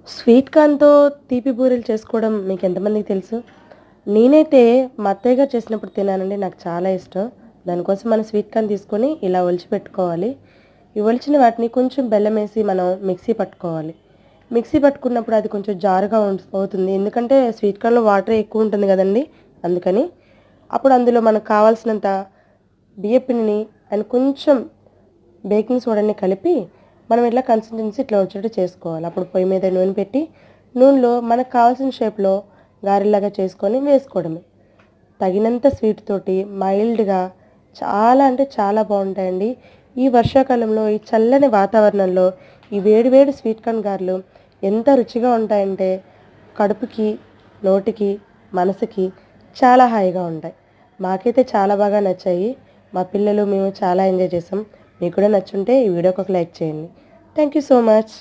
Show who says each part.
Speaker 1: Sweet కార్న్‌తో తీపి బూరెలు చేసుకోవడం మీకెంతమందికి తెలుసు? నేనైతే మా అత్తయ్య గారు చేసినప్పుడు తిన్నానండి. నాకు చాలా ఇష్టం. దానికోసం మనం స్వీట్ కార్న్ తీసుకొని ఇలా ఒలిచి పెట్టుకోవాలి. ఈ ఒలిచిన వాటిని కొంచెం బెల్లమేసి మనం మిక్సీ పట్టుకోవాలి. మిక్సీ పట్టుకున్నప్పుడు అది కొంచెం జారుగా అవుతుంది. ఎందుకంటే స్వీట్ కార్న్‌లో వాటర్ ఎక్కువ ఉంటుంది గదండీ! అందుకని. అప్పుడు అందులో మనకు కావాల్సినంత బియ్యపిండిని అండ్ కొంచెం బేకింగ్ సోడాని కలిపి మనం ఇట్లా కన్సిస్టెన్సీ ఇట్లా వచ్చేటట్టు చేసుకోవాలి. అప్పుడు పొయ్యి మీద నూనె పెట్టి నూనెలో మనకు కావాల్సిన షేప్‌లో గారెల్లాగా చేసుకొని వేసుకోవడమే. తగినంత స్వీట్ తోటి మైల్డ్‌గా చాలా అంటే చాలా బావుంటాయండి. ఈ వర్షాకాలంలో ఈ చల్లని వాతావరణంలో ఈ వేడి వేడి స్వీట్ కార్న్ గారెలు ఎంత రుచిగా ఉంటాయంటే కడుపుకి, నోటికి, మనసుకి చాలా హాయిగా ఉంటాయి. మాకైతే చాలా బాగా నచ్చాయి. మా పిల్లలు, మేము చాలా ఎంజాయ్ చేసాం. మీకు కూడా నచ్చుంటే ఈ వీడియోకి ఒక లైక్ చేయండి. Thank you so much.